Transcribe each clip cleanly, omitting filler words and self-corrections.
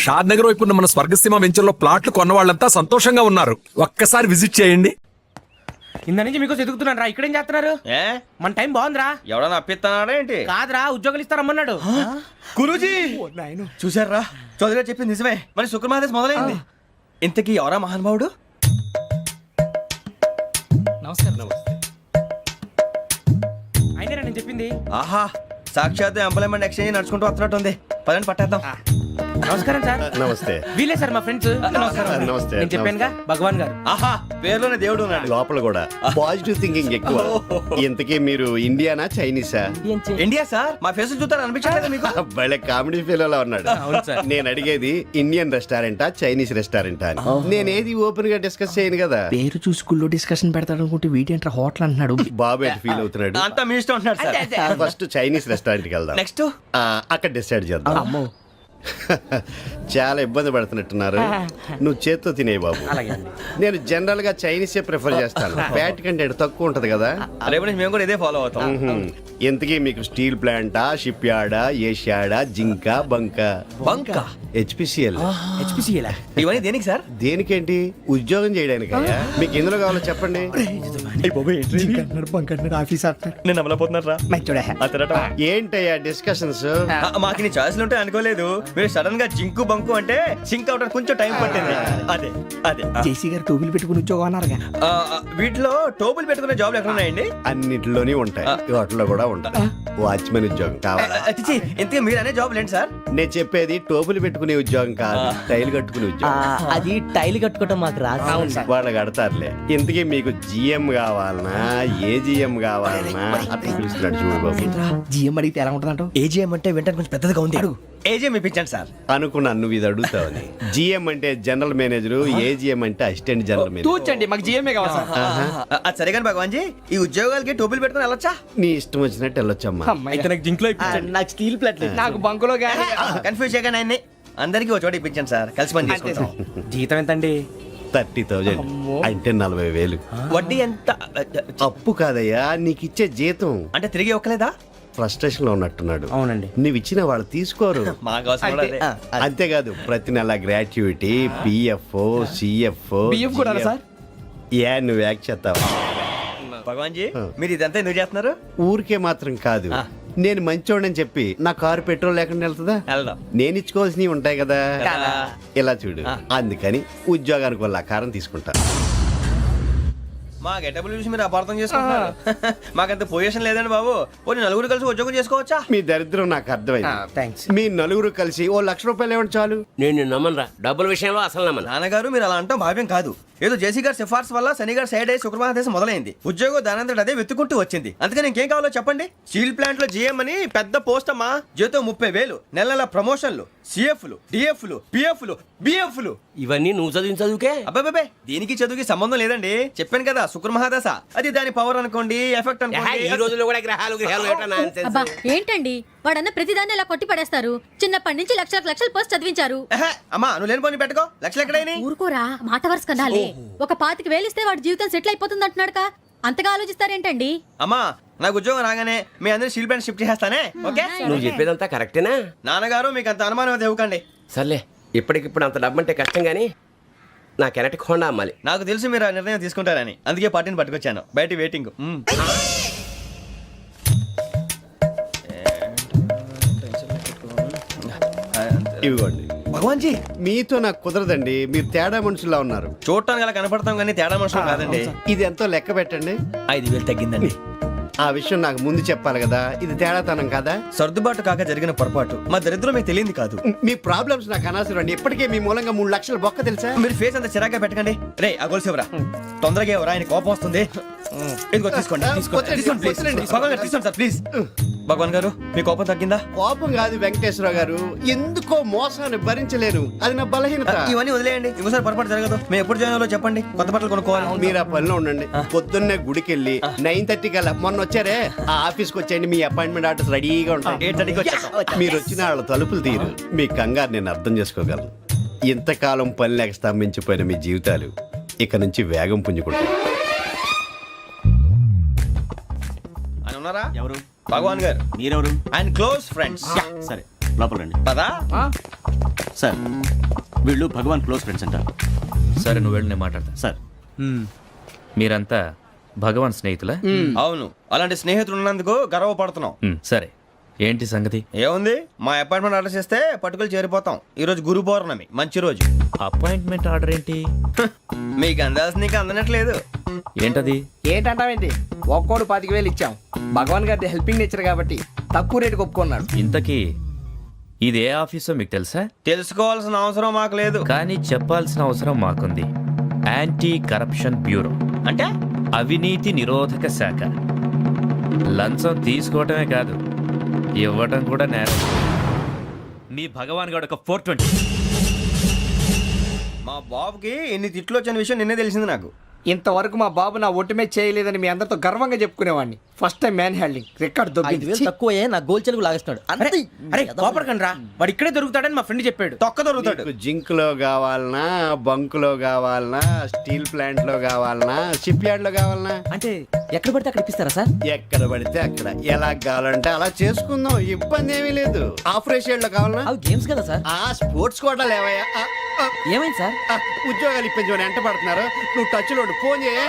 షాద్ నగర్ వైపు ఉన్న మన స్వర్గసీమ వెంచర్లో ప్లాట్లు కొన్న వాళ్ళంతా సంతోషంగా ఉన్నారు. ఒక్కసారి విజిట్ చేయండి. ఇంత నుంచి మీకు ఎదుగుతున్నాను రా. ఇక్కడేం చేస్తున్నారు? ఏ మన టైం బాగుందిరా. ఎవడన్నా అప్పిస్తున్నాడా ఏంటి? కాదురా, ఉద్యోగాలు ఇస్తారమ్మన్నాడు. గురూజీ చూసారా, చౌదరి గారు చెప్పింది నిజమే. మరి శుక్రమాదేశ్ మొదలైంది. ఇంతకీ ఎవరా మహానుభావుడు? అయినా నేను చెప్పింది. ఆహా, సాక్షాత్ ఎంప్లాయ్మెంట్ ఎక్స్చేంజ్ నడుచుకుంటూ వస్తున్నట్టు ఉంది. పదండి పట్టేద్దాం. నమస్కారం సార్. నమస్తే. వీలే సార్ మా ఫ్రెండ్స్. నమస్తే. నేను చెప్పానుగా భగవాన్ గారు. ఆహా, పేర్లోనే దేవుడు ఉన్నాడు. లోపల కూడా పాజిటివ్ థింకింగ్ ఎక్కువ. ఇంతకీ మీరు ఇండియానా చైనీసా? India sir. మా ఫేస్ చూస్తారు అనిపించలేదు మీకు? భలే కామెడీ ఫీల్ అలా ఉన్నాడు. అవును సార్. నేను అడిగేది ఇండియన్ రెస్టారెంటా చైనీస్ రెస్టారెంటా అని. నేనేది ఓపెన్ గా డిస్కస్ చేయను కదా. పేరు చూసి స్కూల్లో డిస్కషన్ పెడతాడు అనుకుంటే వీటేంట్రా హోటల్ అంటున్నాడు. బాబు ఎట్ ఫీల్ అవుతున్నాడు. అంతా మీ ఇష్టం ఉంటున్నాడు సార్. ఫస్ట్ చైనీస్ రెస్టారెంట్ కి వెళ్దాం. నెక్స్ట్ అక్కడ డిసైడ్ చేద్దాం. చాలా ఇబ్బంది పడుతున్నట్టున్నారు. నువ్వు చేత్తో తినే బాబు. నేను జనరల్ గా చైనీసే ప్రిఫర్ చేస్తాను. ఫ్యాట్ కంటెంట్ తక్కువ ఉంటది కదా. రేపు నుంచి మేము కూడా ఇదే ఫాలో అవుతాం. ఎంతకీ మీకు స్టీల్ ప్లాంటా, షిప్ యార్డా, ఏషియాడా, జింక, బంకా? బంకా, హెచ్పిసిఎల్. ఇవన్నీ దేనికి సార్? దేనికేంటి? ఉద్యోగం చేయడానికి. మీకు ఎందులో కావాలో చెప్పండి. నేను అమలపోతున్నారా? ఏంటయ్యా డిస్కషన్స్? మాకు నీ ఛాయిస్లు ఉంటాయి అనుకోలేదు. మీరు సడన్ గా జింకు బంకు అంటే సింక్ అవడానికి కొంచెం టైం పట్టింది. అదే అదే జేసీ గారు టోబీలు పెట్టుకుని ఉద్యోగం అన్నారుగా. వీటిలో టోబుల్ పెట్టుకునే జాబ్లు ఎక్కడ ఉన్నాయండి? అన్నిటిలోనే ఉంటాయి. వాటిలో కూడా ఉంటాయి. వాచ్మెన్ ఉద్యోగం కావాలా? ఇంతకీ మీరు అనే జాబ్ ఏంటి సార్? నేను చెప్పేది టోపులు పెట్టుకునే ఉద్యోగం కాదు, టైల్ కట్టుకునే ఉద్యోగం. అది టైల్ కట్టుకోవటం మాకు రాదు. వాళ్ళు కడతారులే. ఇంతకీ మీకు జిఎం కావాలనా, ఏ జిఎం కావాలనా? అట్లా పిలుస్తున్నాడు చూడు బాబు. జిఎం అడిగితే ఎలా ఉంటుందంట? ఏజీఎం అంటే వెంటనే కొంచెం పెద్దదిగా ఉంది. ఏజీఎం ఇప్పించండి సార్. అనుకున్నాను నువ్వు ఇది అడుగుతావని. జిఎం అంటే జనరల్ మేనేజర్, ఏజిఎం అంటే అసిస్టెంట్ జనరల్ మేనేజర్. తూచండి, మాకు జిఎంఏ కావాలి సార్. అది సరే కానీ భగవాన్ జీ, ఈ ఉద్యోగాలకి టోపులు పెట్టుకుని వెళ్ళొచ్చా? నీ ఇష్టం వచ్చినట్టు వెళ్ళొచ్చమ్మా. అయితే నాకు జింక్లో నాకు స్టీల్ ప్లేట్ నాకు బంకులో గానీ. కన్ఫ్యూజ్ చేయగానే ఆయన్ని అందరికీ ఒక చోట ఇప్పించండి సార్. కలిసి పని చేసుకుంటాం. జీతం ఎంతండి? 30,000 అంటే 40,000. వడ్డీ ఎంత? అప్పు కాదయ్యా, నీకు ఇచ్చే జీతం. అంటే తిరిగి ఒక్కలేదా? ఫ్రస్ట్రేషన్ లో ఉన్నట్టున్నాడు. అవునండి. నువ్వు ఇచ్చిన వాళ్ళు తీసుకోరు. మాకు అవసరం కూడా అదే. అంతేకాదు ప్రతి నెల గ్రాట్యుటీ, పిఎఫ్, సిఎఫ్. బియ్యం కూడా సార్? ఏ నువ్వు యాక్ట్ చేస్తావా? భగవాన్ జీ, మీరు ఇదంతా ఎందుకు చేస్తున్నారు? ఊరికే మాత్రం కాదు, నేను మంచోడని చెప్పి నా కారు పెట్రోల్ లేకుండా వెళ్తుందా? వెళ్దాం. నేను ఇచ్చుకోవాల్సినవి ఉంటాయి కదా. ఇలా చూడు, అందుకని ఉద్యోగానికి వాళ్ళ ఆకారం తీసుకుంటా. మా గెటబుల్ చూసి మీరు అపార్థం చేసుకుంటున్నారు. మాకంత పొజిషన్ లేదండి బాబు. పోనీ నలుగురు కలిసి ఉద్యోగం చేసుకోవచ్చా? మీ దరిద్రం నాకు అర్థమైంది. థ్యాంక్స్. మీ నలుగురు కలిసి ఓ ₹1,00,000 ఇవ్వండి చాలు. నేను నమ్మనరా, డబ్బుల విషయంలో అసలు నమ్మను. నాన్నగారు మీరు అలా అంటాం భావ్యం కాదు. ఏదో జేసీ గారి సిఫార్సు వల్ల శని గారు సైడ్ అయ్యి శుక్రవారం మొదలైంది. ఉద్యోగం దానంతటి అదే వెతుకుంటూ వచ్చింది. అందుకని ఇంకేం కావాలో చెప్పండి. స్టీల్ ప్లాంట్ లో జీఎం అని పెద్ద పోస్ట్ అమ్మా. జీతం 30,000, నెల నెల ప్రమోషన్లు, సిఎఫ్లు, డిఎఫ్లు, పిఎఫ్లు, బిఎఫ్లు. ఇవన్నీ నువ్వు చదివిన చదువుకే. అబ్బాబే, దీనికి చదువుకి సంబంధం లేదండి. చెప్పాను కదా, శుక్ర మహాదశ. అది దాని పవర్ అనుకోండి, ఎఫెక్ట్ ఈ అనుకోండి. రోజుల్లో కూడా గ్రహాలు అబ్బా ఏంటండి వాడన్న ప్రతిదాన్ని ఇలా కొట్టి పడేస్తారు. చిన్నప్పటి నుంచి లక్షలకు పోస్ట్ చదివించారు. అమ్మా నువ్వు లేని పోనీ పెట్టుకో. లక్షలు ఎక్కడైనా ఊరుకోరా, మాట వరుస కనాలి. ఒక 25,000 ఇస్తే వాడి జీవితం సెటిల్ అయిపోతుంది అంటున్నాడుగా. అంతగా ఆలోచిస్తారేంటండి? అమ్మా నాకు ఉద్యోగం రాగానే మీ అందరూ స్టీల్ ప్లాంట్ షిఫ్ట్ చేస్తానే. ఓకే? నువ్వు చెప్పేదంతా కరెక్టేనా? నాన్నగారు మీకు అంత అనుమానం అయితే ఇవ్వకండి. సర్లే, ఇప్పటికిప్పుడు అంత డబ్బు అంటే కష్టం గానీ నా కెనటిక్ హోండా అమ్మాలి. నాకు తెలుసు మీరు ఆ నిర్ణయం తీసుకుంటారని, అందుకే పార్టీని పట్టుకొచ్చాను. బయట వెయిటింగ్. ఇవ్వండి. భగవాన్ జీ, మీతో నాకు కుదరదండి. మీరు తేడా మనుషుల్లా ఉన్నారు. చూడటానికి అలా కనపడతాం కానీ తేడా మనుషులు కాదండి. ఇది ఎంతో లెక్క పెట్టండి. 5,000 తగ్గిందండి. ఆ విషయం నాకు ముందు చెప్పాలి కదా. ఇది తేడాతనం కదా. సర్దుబాటు కాక జరిగిన పొరపాటు. మా దరిద్రం మీకు తెలియంది కాదు. మీ ప్రాబ్లమ్స్ నాకు అనవసరం అండి. ఇప్పటికే మీ మూలంగా 3 లక్షల బొక్క తెలుసా. మీరు ఫేస్ అంత చిరాగ్గా పెట్టకండి. రే ఆ గొలుసు ఎవరా? తొందరగా ఎవరా, ఆయన కోపం వస్తుంది. ఇదిగో తీసుకోండి. తీసుకోండి ప్లీజ్. భగవాన్ గారు తీసుకోండి సార్ ప్లీజ్. భగవాన్ గారు మీ కోపం తగ్గిందా? కోపం కాదు వెంకటేశ్వర గారు, ఎందుకో మోసాన్ని భరించలేను. అది నా బలహీనత. ఇవన్నీ వదిలేయండి. ఇంకోసారి పొరపాటు జరగదు. మేము ఎప్పుడు జాయిన్ అవ్వాలో చెప్పండి. కొత్త బట్టలు కొనుక్కోవాలి. మీరు ఆ పనిలో ఉండండి. పొద్దున్నే గుడికి వెళ్ళి 9:30 కల్లా, మొన్న వచ్చారే ఆ ఆఫీస్కి వచ్చేయండి. మీ అపాయింట్మెంట్ ఆర్డర్స్ రెడీగా ఉంటాయి. 8:30కి వచ్చేస్తాం. మీరు వచ్చిన వాళ్ళ తలుపులు తీరు. మీ కంగారు నేను అర్థం చేసుకోగలను. ఇంతకాలం పని లేక స్తంభించిపోయిన మీ జీవితాలు ఇక నుంచి వేగం పుంజుకుంటాయి. ఆయన ఉన్నారా? ఎవరు? భగవాన్ గారు. మీరెవరు? ఆయన క్లోజ్ ఫ్రెండ్స్. సరే లోపల రండి. పదా సార్ వీళ్ళు భగవాన్ క్లోజ్ ఫ్రెండ్స్ అంట. సరే నువ్వు వెళ్ళి నేను మాట్లాడతా. సార్ మీరంతా భగవాన్ స్నేహితులా? అవును, అలాంటి స్నేహితులు ఉన్నందుకు గర్వపడుతున్నాం. సరే ఏంటి సంగతి? ఏముంది, మా అపాయింట్మెంట్ ఆర్డర్ చేస్తే పట్టుకులు చేరిపోతాం. ఈ రోజు గురు పౌర్ణమి, మంచి రోజు. అపాయింట్మెంట్ ఆర్డర్ ఏంటి? మీకు అందాల్సిన నీకు అందనట్లేదు. ఏంటది? ఏంటంటావేంటి? ఒక్కోడు 25,000 ఇచ్చాం. భగవాన్ గారి హెల్పింగ్ నేచర్ కాబట్టి తక్కువ రేటుకి ఒప్పుకున్నాడు. ఇంతకీ ఇది ఏ ఆఫీసో మీకు తెలుసా? తెలుసుకోవాల్సిన అవసరం మాకు లేదు. కానీ చెప్పాల్సిన అవసరం మాకుంది. యాంటీ కరప్షన్ బ్యూరో, అంటే అవినీతి నిరోధక శాఖ. లంచం తీసుకోవటమే కాదు, ఇవ్వటం కూడా నేరం. మీ భగవాన్ గారు ఒక 420. మా బాబుకి ఎన్ని తిట్లు వచ్చిన విషయం నిన్నే తెలిసింది నాకు. ఇంతవరకు మా బాబు నా ఒట్టుమే చేయలేదని మీ అందరితో గర్వంగా చెప్పుకునేవాడిని. First time man handing record దొబ్బింది. తక్కువే నా గోల్ చెలుగు లాగేస్తున్నాడు. అరే కోపడకండి రా, వాడు ఇక్కడే దొరుకుతాడని మా ఫ్రెండ్ చెప్పాడు. తొక్క దొరుకుతాడు. మీకు జింక్ లో కావాలనా, బంక్ లో కావాలనా, స్టీల్ ప్లాంట్ లో కావాలనా, షిప్ యార్డ్ లో కావాలనా? అంటే ఎక్కడ పడితే అక్కడ ఇప్పిస్తారా సార్? ఎక్కడ పడితే అక్కడ, ఎలా కావాలంటే అలా చేసుకుందాం, ఇబ్బంది ఏమీ లేదు. ఆపరేషన్ లో కావాలనా? అవి గేమ్స్ కదా సార్. ఆ స్పోర్ట్స్ కోటా లేవయ్యా. ఏమైంది సార్? ఉద్యోగాలు ఇప్పించమని ఎంట పడుతున్నారు. నువ్వు టచ్ లో ఫోన్ చేయ.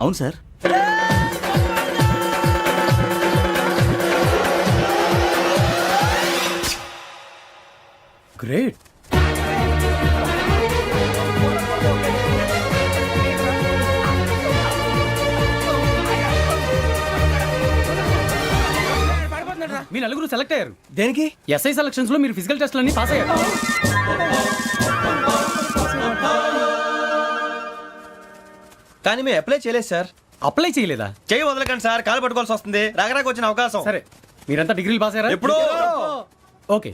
అవును సార్. గ్రేట్. మీ నలుగురు సెలెక్ట్ అయ్యారు. దేనికి? ఎస్ఐ సెలక్షన్స్ లో మీరు ఫిజికల్ టెస్ట్లన్నీ పాస్ అయ్యారు. కానీ మేము అప్లై చేయలేదు సార్. అప్లై చేయలేదా? చేయి వదలకండి సార్, కాలు పట్టుకోవాల్సి వస్తుంది. రాగరాకు వచ్చిన అవకాశం. సరే, మీరంతా డిగ్రీలు పాస్ అయ్యారా? ఎప్పుడో. ఓకే,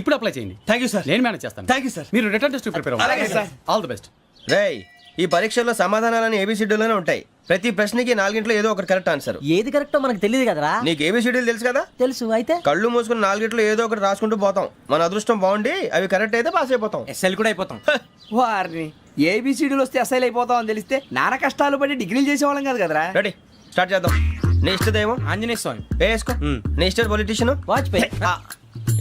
ఇప్పుడు అప్లై చేయండి. Thank you sir. నేను మేనేజ్ చేస్తాను. Thank you sir. మీరు రిటర్న్ టెస్ట్ ప్రిపేర్ అలాగే సార్. All the best. రేయ్, ఈ పరీక్షల్లో సమాధానాలని ఏబిసిడ్యూల్లోనే ఉంటాయి. ప్రతి ప్రశ్నకి 4 ఏదో ఒకటి కరెక్ట్ ఆన్సర్. ఏది కరెక్టో మనకు తెలియదు కదరా. నీకు ఏబిసిడ్యూల్ తెలుసు కదా? తెలుసు. అయితే కళ్ళు మూసుకుని 4 ఏదో ఒకటి రాసుకుంటూ పోతాం. మన అదృష్టం బాగుండి అవి కరెక్ట్ అయితే పాస్ అయిపోతాం. ఎస్ఎల్ కూడా అయిపోతాం. వారిని ఏబిసిడీలు వస్తే ఎస్ఐలు అయిపోతాం అని తెలిస్తే నాన్న కష్టాలు పడి డిగ్రీలు చేసేవాళ్ళం కాదు కదరా. రెడీ, స్టార్ట్ చేద్దాం. నీ ఇష్టదేమో ఆంజనేయ స్వామి. వేసుకో. నీ ఇష్ట పొలిటీషియన్ వాజ్పేయి.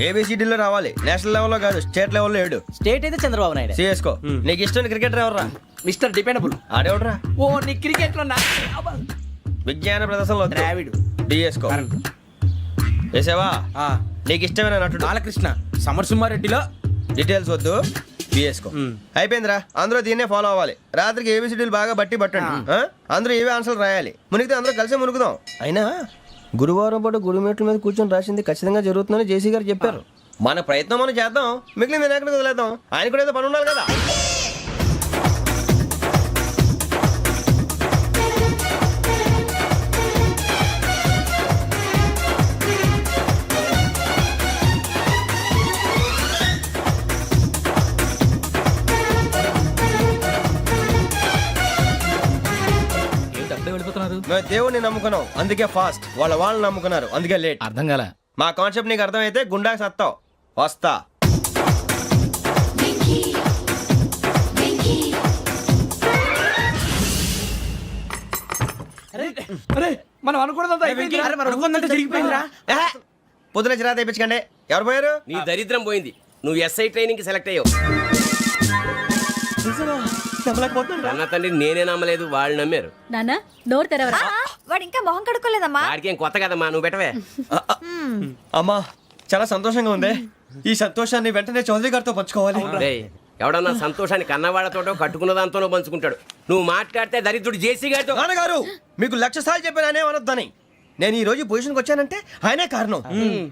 ఏబిసిడీలో రావాలి. నేషనల్ లెవెల్లో కాదు, స్టేట్ లెవెల్లో 7. స్టేట్ అయితే చంద్రబాబు నాయుడు. సిఎస్కో. నీకు ఇష్టం క్రికెటర్ ఎవర్రా? Mister dependable. ఆడేవడరా? ఓ నీ క్రికెట్ లో విజ్ఞాన ప్రదర్శనలో ద్రావిడు. డిఎస్కో. వేసావా? నీకు ఇష్టమైన నటుడు? బాలకృష్ణ. సమర్ సుమారెడ్డిలో డీటెయిల్స్ వద్దు, బిఎస్కో. అయిపోయిందిరా. అందరూ దీన్నే ఫాలో అవ్వాలి. రాత్రికి ఏబిసిడీలు బాగా బట్టి పట్టండి. అందరూ ఏవే ఆన్సర్లు రాయాలి. మునిగితే అందరూ కలిసి మునుగుదాం. అయినా గురువారం పాటు గురుమేట్ల మీద కూర్చొని రాసింది ఖచ్చితంగా జరుగుతుందని జేసీ గారు చెప్పారు. మన ప్రయత్నం మనం చేద్దాం, మిగిలింది నేను ఎక్కడికి వదిలేద్దాం. ఆయన కూడా ఏదో పని ఉండాలి కదా. మేము దేవుడిని నమ్ముకున్నాం, అందుకే ఫాస్ట్. వాళ్ళని నమ్ముకున్నారు, అందుకే లేట్. అర్థం కాల. మా కాన్సెప్ట్ నీకు అర్థమైతే గుండాకి సత్తావు. వస్తా. మనం అనుకున్నదంతా అయిపోయింది. అరే, మనం అనుకున్నదంతా జరిగిపోయిందిరా. ఏహే, పొద్దున చిరా తెప్పించకండి. ఎవరు పోయారు? నీ దరిద్రం పోయింది. నువ్వు ఎస్ఐ ట్రైనింగ్ కి సెలెక్ట్ అయ్యావు. అన్న తండ్రి నేనే నమ్మలేదు, వాళ్ళు నమ్మారు. నాన్న నోరు తెరవరా. వాడు ఇంకా మొహం కడుక్కోలేదమ్మా. వాడికి ఏం కొత్త కదమ్మా, నువ్వు పెట్టవే. అమ్మా చాలా సంతోషంగా ఉంది. ఈ సంతోషాన్ని వెంటనే చౌదరి గారితో పంచుకోవాలి. డేయ్, ఎవడన్నా సంతోషాన్ని కన్నవాళ్లతోటో కట్టుకున్న దాంతోనో పంచుకుంటాడు. నువ్వు మాట్లాడితే దరిద్రుడు జేసీ గారితో. నాన్నగారు మీకు 1,00,000 సార్లు చెప్పానే అనొద్దని. నేను ఈ రోజు పొజిషన్కి వచ్చానంటే ఆయనే కారణం.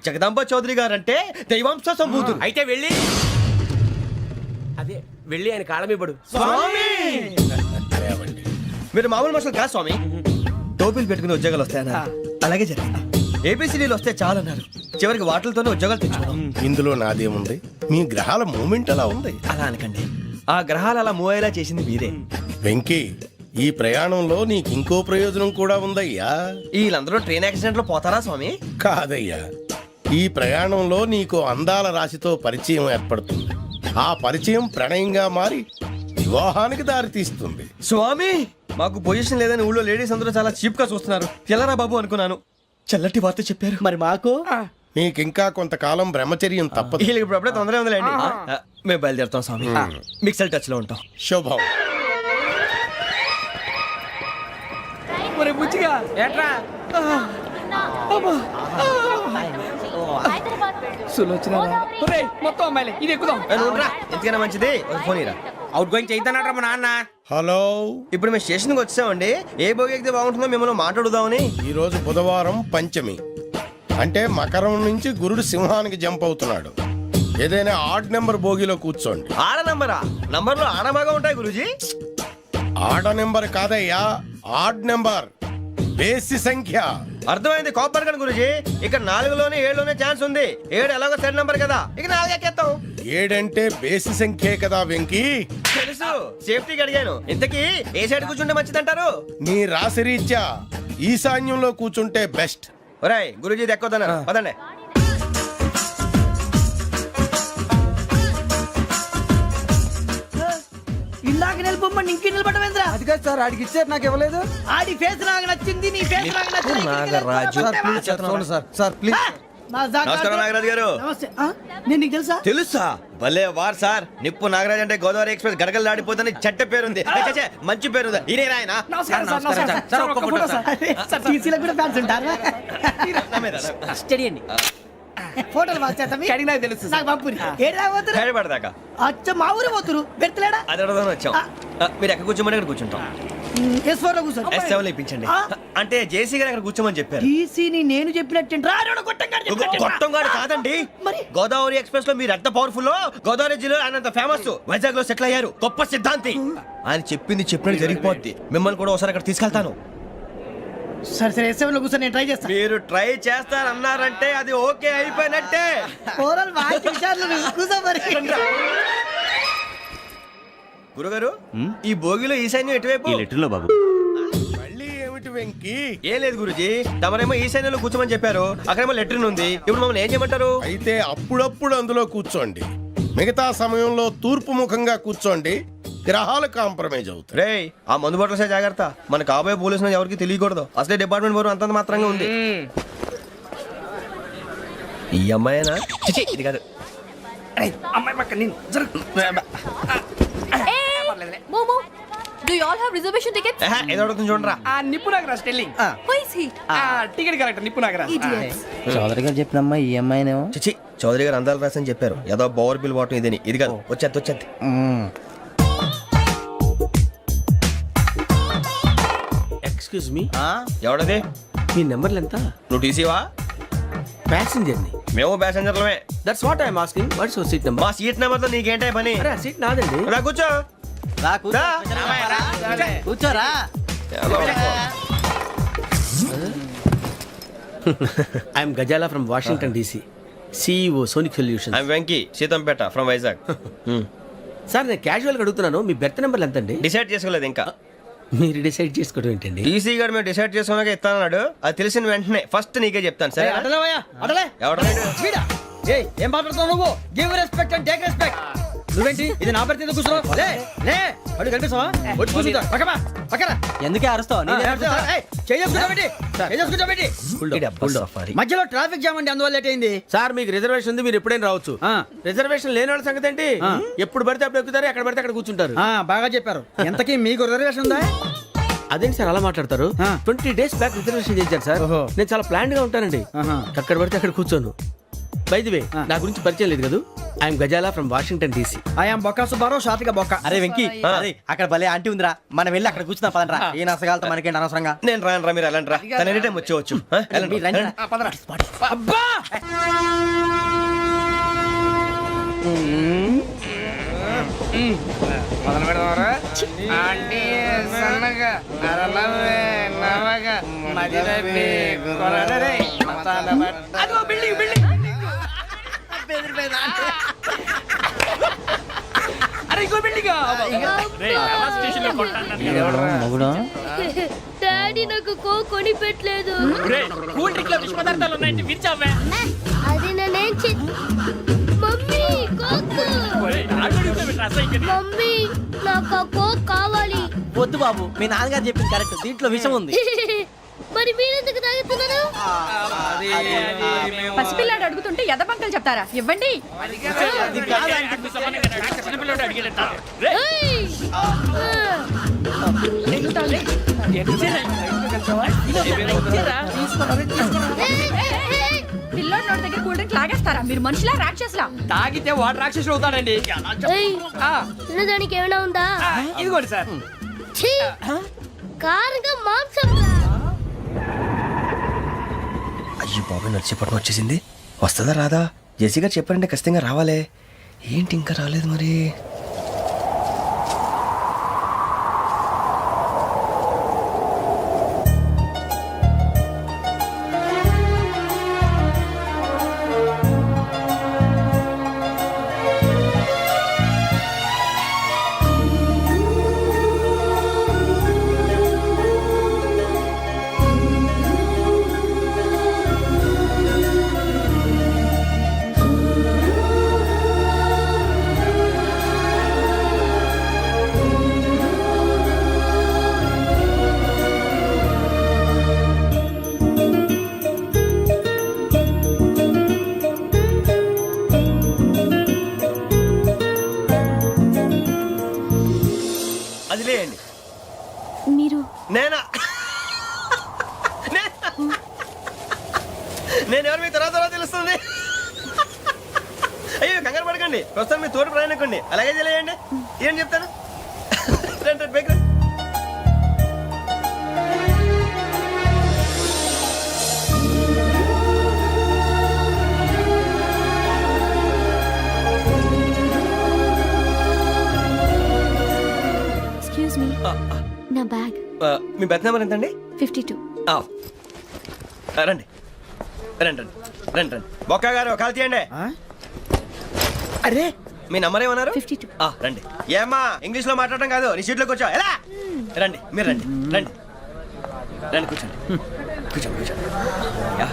జగదాంబ చౌదరి గారు అంటే దైవాంశ సంభూతుడు. అయితే వెళ్ళి అదే వెళ్ళి ఆయన కాళ్ళమివ్వడు. మీరు మామూలు మనుషులు కాదు స్వామి. టోపీలు పెట్టుకుని ఉద్యోగాలు వస్తాయన్నారు, అలాగే జరిగింది. ఏపీసీడీలు వస్తే చాలన్నారు, చివరికి వాటిలతోనే ఉద్యోగాలు తెచ్చుకున్నాం. ఇందులో నాదేముంది, మీ గ్రహాల మూమెంట్ అలా ఉంది. అలా అనకండి, ఆ గ్రహాలు అలా మూవ్ అయ్యేలా చేసింది మీరే. వెంకీ, ఈ ప్రయాణంలో నీకు ఇంకో ప్రయోజనం కూడా ఉందయ్యా. వీళ్ళందరూ ట్రైన్ యాక్సిడెంట్ లో పోతారా స్వామి? కాదయ్యా, ఈ ప్రయాణంలో నీకు అందాల రాశితో పరిచయం ఏర్పడుతుంది. ఆ పరిచయం ప్రణయంగా మారి వివాహానికి దారితీస్తుంది. స్వామి మాకు పొజిషన్ లేదని ఊళ్ళో లేడీస్ అందరూ చాలా చీప్ గా చూస్తున్నారు. ఎలారా బాబు అనుకున్నాను, చల్లటి వార్త చెప్పారు. మరి మాకు నీకింకా కొంతకాలం బ్రహ్మచర్యం తప్పదు. వీళ్ళకి ఇప్పుడు అప్పుడే తొందరగా ఉందిలేండి. మేము బయలుదేరుతాం స్వామి, మిక్సెల్ టచ్ లో ఉంటాం. శుభం. బుచ్చిగా ఏట్రా సులోచన మొత్తం అమ్మాయిలే, ఇది ఎక్కుదాం. ఎందుకైనా మంచిది ఒక ఫోన్ ఇరా. అవుట్ గోయింగ్ చేద్దానట్రా మా నాన్న. హలో, ఇప్పుడు మేము స్టేషన్కి వచ్చామండి. ఏ బోగి ఎక్కితే బాగుంటుందో మిమ్మల్ని మాట్లాడుదామని. ఈరోజు బుధవారం పంచమి, అంటే మకరం నుంచి గురుడు సింహానికి జంప్ అవుతున్నాడు. ఏదైనా ఆడ్ నెంబర్ బోగిలో కూర్చోండి. ఆడ నంబరా? నంబర్లో ఆడ బాగా ఉంటాయి గురూజీ. ఆడ నెంబర్ కాదయ్యా, ఆడ్ నెంబర్, బేసి సంఖ్య. అర్థమైంది, కాపర్ కానీ గురూజీ. ఇక్కడ 4లోనే 7లోనే ఛాన్స్ ఉంది. 7 ఎలాగో సెడ్ నంబర్ కదా, ఇక 4 ఎక్కేస్తాం. 7 అంటే బేసి సంఖ్యే కదా వెంకీ. తెలుసు, సేఫ్టీకి అడిగాను. ఇంతకీ ఏ సైడ్ కూర్చుంటే మంచిదంటారు? నీ రాశి రీత్యా ఈశాన్యంలో కూర్చుంటే బెస్ట్. ఒరాయ్ గురూజీ దెక్కొద్దన్నారు, పదండి. ఇందాక నిలబొమ్మని ఇంకే నిలబడమేంద్రా? అది కాదు సార్, ఆడికి ఇచ్చారు నాకు ఇవ్వలేదు. ఆడి ఫేస్ నాకు నచ్చింది, నీ ఫేస్ నాకు నచ్చింది. నాగరాజు. Sir please. నమస్కారం నాగరాజు గారు. నమస్తే. నేను నీకు తెలుసా? తెలుసా? భలే వార్ సార్. నిప్పు నాగరాజ్ అంటే గోదావరి ఎక్స్ప్రెస్ గడగలు దాడిపోతుంది చెడ్డ పేరుంది. ఛే, మంచి పేరుంది. ఈయన ఆయన నమస్కారం సార్, నమస్కారం సార్. ఒక్క ఫోటో సార్. సార్ టీసీలో కూడా ఫ్యాన్స్ ఉంటారా? స్టడీ అండి. ఫోటోలు మార్చేస్తాం. కడిగి నాకు తెలుసు నాకు పంపుని. ఏడు రాబోతురు? హైదరాబాద్ అచ్చ మా ఊరు పోతురు. పెడతలేడా? అది అడగదామని వచ్చాం. మీరు ఎక్కడ కూర్చోమని అక్కడ కూర్చుంటాం. S4 లో కూర్చో. S7 ఇప్పించండి. అంటే జేసీ గారు అక్కడ కూర్చోమని చెప్పారు. టీసీని నేను చెప్పినట్టు గొట్టంగాడు కాదండి, మరి గోదావరి ఎక్స్ప్రెస్ లో మీరు ఎంత పవర్ఫుల్. గోదావరి జిల్లా ఆయన ఫేమస్. వైజాగ్ లో సెటిల్ అయ్యారు, గొప్ప సిద్ధాంతి. ఆయన చెప్పింది చెప్పినట్టు జరిగిపోద్ది. మిమ్మల్ని కూడా ఒకసారి అక్కడ తీసుకెళ్తాను. సరే సరే S7 లో కూర్చో, నేను ట్రై చేస్తాను. మీరు ట్రై చేస్తారన్నారంటే అది ఓకే అయిపోయినట్టే. కూర్చో మరి. గురుగారు, ఈ భోగిలో ఈశాన్యం ఎటువైపు? బాబు మళ్ళీ ఏమిటి వెంకీ? ఏం లేదు గురుజీ, తమరేమో ఈశాన్యంలో కూర్చోమని చెప్పారు. అక్కడేమో లెట్రిన్ ఉంది. ఇప్పుడు మమ్మల్ని ఏం చేయమంటారు? అయితే అప్పుడప్పుడు అందులో కూర్చోండి, మిగతా సమయంలో తూర్పు ముఖంగా కూర్చోండి. గ్రహాలు కాంప్రమైజ్ అవుతాయి. రే, ఆ మందు బట్టలసే జాగ్రత్త. మన కాబోయే పోలీసులు ఎవరికి తెలియకూడదు. అసలే డిపార్ట్మెంట్ బోరు అంతంత మాత్రంగా ఉంది. ఈ అమ్మాయినా? చిచి, ఇది కాదు. అమ్మాయి పక్క నేను momo, do you all have reservation tickets? ఏదో అడుగుతుంది చూడరా. ఆ నిప్పు Nagaraj telling. Who is he? Ticket correct, నిప్పు నాగరాజ్. Idiots. చౌదరి గారు చెప్పినమ్మా ఈ అమ్మాయినేమో. చిచి, చౌదరి గారు అందాలు రాసని చెప్పారు. ఏదో బోర్ బిల్ వాటం ఇదని. ఇది కాదు, వచ్చేది. Excuse me, ఎవడది? మీ నెంబర్లు ఎంత? నువ్వు టీసీవా? ప్యాసింజర్ ని. మేము ప్యాసెంజర్లమే. That's what I'm asking. What's your seat number? మా సీట్ నెంబర్ తో నీకేంటే పని? అరే, సీట్ నాదండి. రా కూర్చో. రా. కూర్చోరా. I'm Gazala from Washington DC, CEO sonic solution. I'm Venky, Seethampeta from Vizag. Sir, నేను క్యాజువల్ గా అడుగుతున్నాను, మీ బెర్త్ నెంబర్లు ఎంత అండి? డిసైడ్ చేసుకోలేదు ఇంకా. మీరు డిసైడ్ చేసుకోవడం ఏంటండి? టీసీ గారు మేము డిసైడ్ చేసుకున్నాక ఇస్తానన్నాడు. అది తెలిసిన వెంటనే ఫస్ట్ నీకే చెప్తాను. సరే? ఎవరు? ఏం మాట్లాడుతావు నువ్వు? Give respect and take respect. నువ్వేంటి ఇది నా పరిస్థితి కూర్చున్నావు లే లే అడు కనిపిస్తావా వచ్చి కూర్చుంటా పక్కమా పక్కరా ఎందుకే అరుస్తావు మధ్యలో ట్రాఫిక్ జామ్ అండి అందువల్ల లేట్ అయింది. సార్ మీకు రిజర్వేషన్ ఉంది, మీరు ఎప్పుడైనా రావచ్చు. రిజర్వేషన్ లేని వాళ్ళ సంగతి ఏంటి? ఎప్పుడు పడితే అప్పుడు ఎక్కుతారు, ఎక్కడ పడితే అక్కడ కూర్చుంటారు. బాగా చెప్పారు. ఎంతకీ మీకు రిజర్వేషన్ ఉందా? అదేంటి సార్ అలా మాట్లాడతారు? 20 days బ్యాక్ రిజర్వేషన్ చేశారు సార్. నేను చాలా ప్లాన్డ్ గా ఉంటానండి. అక్కడ పడితే అక్కడ కూర్చోను. బై ది వే, నా గురించి పరిచయం లేదు కదా, I'm Gazala from Washington DC. I'm Bokka Subbarao, షాతిక బొక్క. అరే వెంకీ, అక్కడ భలే ఆంటీ ఉందిరా, మనం వెళ్ళి అక్కడ కూర్చున్నా పదరా. ఏ నసగాలతో మనకేంటి అనవసరంగా. నేను రాను రా, మీరు వెళ్ళండి రా, తన ఎనీ టైం వచ్చేవచ్చు. అబ్బా మొదలు పెడదామరా? ఆంటీ సన్నగా నరలవే నవగా మదిరపి కొరడరే మతాల బట్ట. అదిగో బిల్డింగ్ బిల్డింగ్. అరే ఇంకో బిల్డింగ్. డాడీ నాకు కో కొని పెట్టలేదు. అది నేనేం మమ్మీ కోక్. మమ్మీ నాకు కోక్ కావాలి. వద్దు బాబు, మీ నాన్నగారు చెప్పింది కరెక్ట్, దీంట్లో విషయం ఉంది. మరి మీరెందుకు తాగుతున్నారు? పసిపిల్లాడు అడుగుతుంటే ఎదబంకలు చెప్తారా? ఇవ్వండి. పిల్లోడి నోటి దగ్గర కూల్ డ్రింక్ లాగేస్తారా? మీరు మనుషులా రాక్షసులా? తాగితే వాడు రాక్షసుడు అవుతాడండి. తినడానికి ఏమైనా ఉందా? ఇదిగోండి సార్. కారంగా మాంసం. అయ్యో బాబాయ్, నడిచేపట్నం వచ్చేసింది. వస్తుందా రాదా? జెసి గారు చెప్పారంటే ఖచ్చితంగా రావాలే. ఏంటి ఇంకా రాలేదు మరి? అది లేండి. మీరు నేనా? నేను ఎవరు మీ తర్వాత తెలుస్తుంది. అయ్యో కంగారు పడకండి, ప్రస్తుతం మీ తోటి ప్రయాణకండి. అలాగే తెలియండి, ఏం చెప్తాను. రండి బైక్ రండి. ఎక్స్క్యూజ్ మీ, నా బ్యాగ్. మీ బెత్ నెంబర్ ఎంతండి? 52. రండి రండి రండి రండి రండి. బొక్క గారు కాల్ తీయండి. అరే మీ నంబర్ ఏమన్నారు? 52. రండి. ఏమ్మా ఇంగ్లీష్ లో మాట్లాడటం కాదు, నీ సీట్లోకి వచ్చా. ఎలా రండి, మీరు రండి రండి రండి, కూర్చోండి కూర్చోండి కూర్చోండి. యా.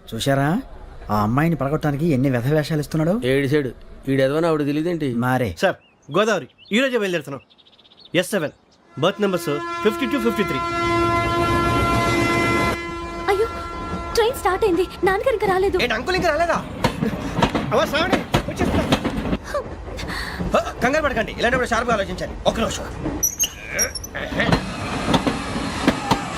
చూశారా ఆ అమ్మాయిని పడగొట్టడానికి ఎన్ని వ్యధ వేషాలు ఇస్తున్నాడు. ఏడు సైడు ఈడెదవని ఆవిడ తెలియదేంటి? మారే సార్ గోదావరి ఈరోజే బయలుదేరుతున్నాం. S7 berth numbers 52, 53. అయ్యో, ట్రైన్ స్టార్ట్ అయింది. నాన్నగారు ఇంకా రాలేదు. ఏంటి అంకుల్ ఇంకా రాలేదా? కంగారు పడకండి, ఇలాంటప్పుడు షార్ప్గా ఆలోచించండి. ఒక్క నిమిషం.